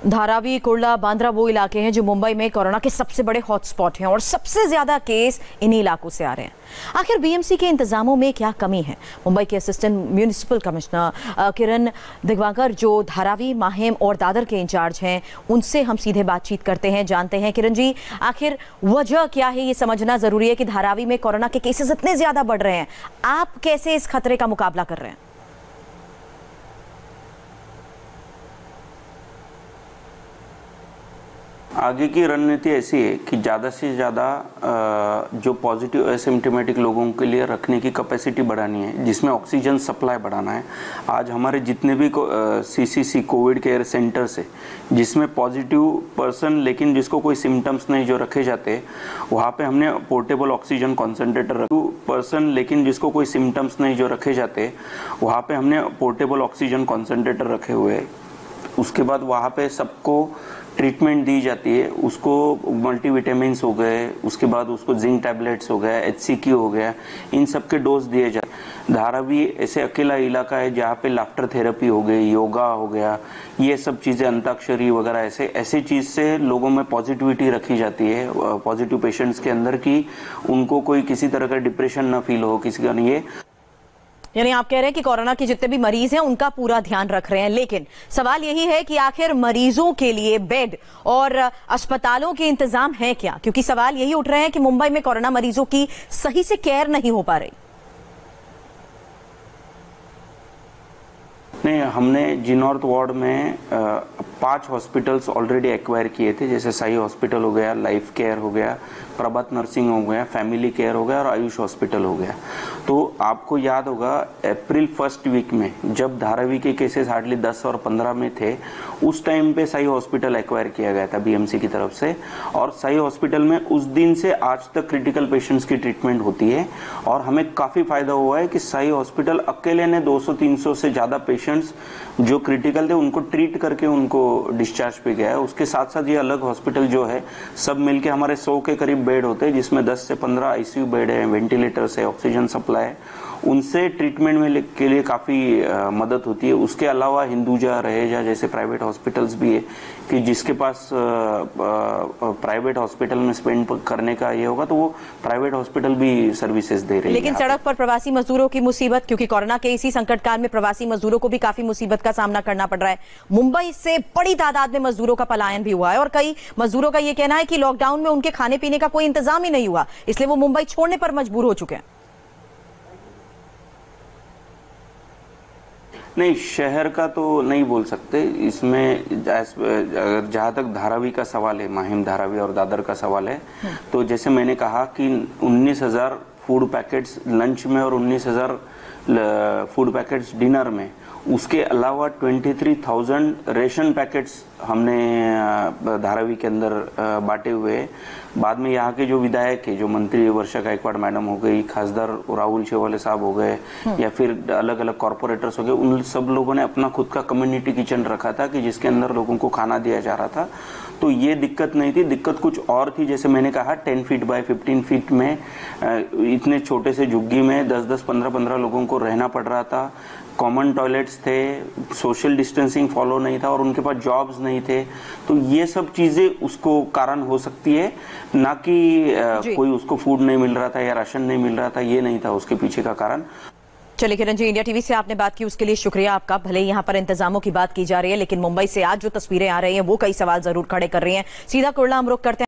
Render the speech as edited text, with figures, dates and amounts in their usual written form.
धारावी, कुर्ला, बांद्रा वो इलाके हैं जो मुंबई में कोरोना के सबसे बड़े हॉटस्पॉट हैं और सबसे ज्यादा केस इन्हीं इलाकों से आ रहे हैं। आखिर बीएमसी के इंतजामों में क्या कमी है? मुंबई के असिस्टेंट म्यूनिसिपल कमिश्नर किरण दिगवाकर, जो धारावी, माहिम और दादर के इंचार्ज हैं, उनसे हम सीधे बातचीत करते हैं, जानते हैं। किरण जी, आखिर वजह क्या है? ये समझना जरूरी है कि धारावी में कोरोना के केसेस इतने ज्यादा बढ़ रहे हैं। आप कैसे इस खतरे का मुकाबला कर रहे हैं? आगे की रणनीति ऐसी है कि ज़्यादा से ज़्यादा जो पॉजिटिव एसिम्प्टोमेटिक लोगों के लिए रखने की कैपेसिटी बढ़ानी है, जिसमें ऑक्सीजन सप्लाई बढ़ाना है। आज हमारे जितने भी सीसीसी कोविड केयर सेंटर्स है, जिसमें पॉजिटिव पर्सन लेकिन जिसको कोई सिम्टम्स नहीं जो रखे जाते, वहाँ पे हमने पोर्टेबल ऑक्सीजन कॉन्सेंट्रेटर रखे हुए हैं। उसके बाद वहाँ पे सबको ट्रीटमेंट दी जाती है। उसको मल्टीविटामिन्स हो गए, उसके बाद उसको जिंक टैबलेट्स हो गया, HCQ हो गया, इन सब के डोज दिए जाते। धारावी ऐसे अकेला इलाका है जहाँ पे लाफ्टर थेरेपी हो गई, योगा हो गया, ये सब चीज़ें, अंताक्षरी वगैरह ऐसे चीज़ से लोगों में पॉजिटिविटी रखी जाती है, पॉजिटिव पेशेंट्स के अंदर, की उनको कोई किसी तरह का डिप्रेशन ना फील हो किसी का। ये यानी आप कह रहे हैं कि कोरोना के जितने भी मरीज हैं उनका पूरा ध्यान रख रहे हैं, लेकिन सवाल यही है कि आखिर मरीजों के लिए बेड और अस्पतालों के इंतजाम है क्या? क्योंकि सवाल यही उठ रहे हैं कि मुंबई में कोरोना मरीजों की सही से केयर नहीं हो पा रही। नहीं, हमने जी नॉर्थ वार्ड में 5 हॉस्पिटल्स ऑलरेडी एक्वायर किए थे, जैसे साई हॉस्पिटल हो गया, लाइफ केयर हो गया, प्रभात नर्सिंग हो गया, फैमिली केयर हो गया और आयुष हॉस्पिटल हो गया। तो आपको याद होगा अप्रैल फर्स्ट वीक में जब धारावी के केसेस हार्डली 10 और 15 में थे, उस टाइम पे साई हॉस्पिटल एक्वायर किया गया था बीएमसी की तरफ से। और साई हॉस्पिटल में उस दिन से आज तक क्रिटिकल पेशेंट्स की ट्रीटमेंट होती है और हमें काफ़ी फायदा हुआ है कि साई हॉस्पिटल अकेले ने 200-300 से ज़्यादा पेशेंट्स जो क्रिटिकल थे उनको ट्रीट करके उनको डिस्चार्ज पे गया है। उसके साथ साथ ये अलग हॉस्पिटल जो है, सब मिलके हमारे 100 के करीब बेड होते हैं, जिसमें 10 से 15 आईसीयू बेड है, वेंटिलेटर्स है, ऑक्सीजन सप्लाई है, उनसे ट्रीटमेंट में के लिए काफ़ी मदद होती है। उसके अलावा हिंदुजा, रहेजा जैसे प्राइवेट हॉस्पिटल्स भी है कि जिसके पास प्राइवेट हॉस्पिटल में स्पेंड करने का ये होगा तो वो प्राइवेट हॉस्पिटल भी सर्विसेज दे रहे हैं। लेकिन सड़क पर प्रवासी मजदूरों की मुसीबत, क्योंकि कोरोना के इसी संकट काल में प्रवासी मजदूरों को भी काफी मुसीबत का सामना करना पड़ रहा है। मुंबई से बड़ी तादाद में मजदूरों का पलायन भी हुआ है और कई मजदूरों का ये कहना है कि लॉकडाउन में उनके खाने पीने का कोई इंतजाम ही नहीं हुआ, इसलिए वो मुंबई छोड़ने पर मजबूर हो चुके हैं। नहीं, शहर का तो नहीं बोल सकते इसमें। जहाँ तक धारावी का सवाल है, माहिम, धारावी और दादर का सवाल है, तो जैसे मैंने कहा कि 19,000 फूड पैकेट्स लंच में और 19,000 फूड पैकेट्स डिनर में, उसके अलावा 23,000 रेशन पैकेट्स हमने धारावी के अंदर बांटे हुए हैं। बाद में यहाँ के जो विधायक है, जो मंत्री वर्षा गायकवाड़ मैडम हो गई, खासदार राहुल शेवाले साहब हो गए, या फिर अलग अलग कॉर्पोरेटर्स हो गए, उन सब लोगों ने अपना खुद का कम्युनिटी किचन रखा था कि जिसके अंदर लोगों को खाना दिया जा रहा था। तो ये दिक्कत नहीं थी। दिक्कत कुछ और थी, जैसे मैंने कहा 10 फीट बाय 15 फीट में इतने छोटे से झुग्गी में 10-10, 15-15 लोगों को रहना पड़ रहा था। कॉमन टॉयलेट्स थे, सोशल डिस्टेंसिंग फॉलो नहीं था और उनके पास जॉब्स नहीं थे। तो ये सब चीजें उसको कारण हो सकती है, ना कि कोई उसको फूड नहीं मिल रहा था या राशन नहीं मिल रहा था, ये नहीं था उसके पीछे का कारण। चलिए किरण जी, इंडिया टीवी से आपने बात की, उसके लिए शुक्रिया आपका। भले यहाँ पर इंतजामों की बात की जा रही है, लेकिन मुंबई से आज जो तस्वीरें आ रही हैं वो कई सवाल जरूर खड़े कर रही हैं। सीधा कुर्ला हम रुख करते हैं।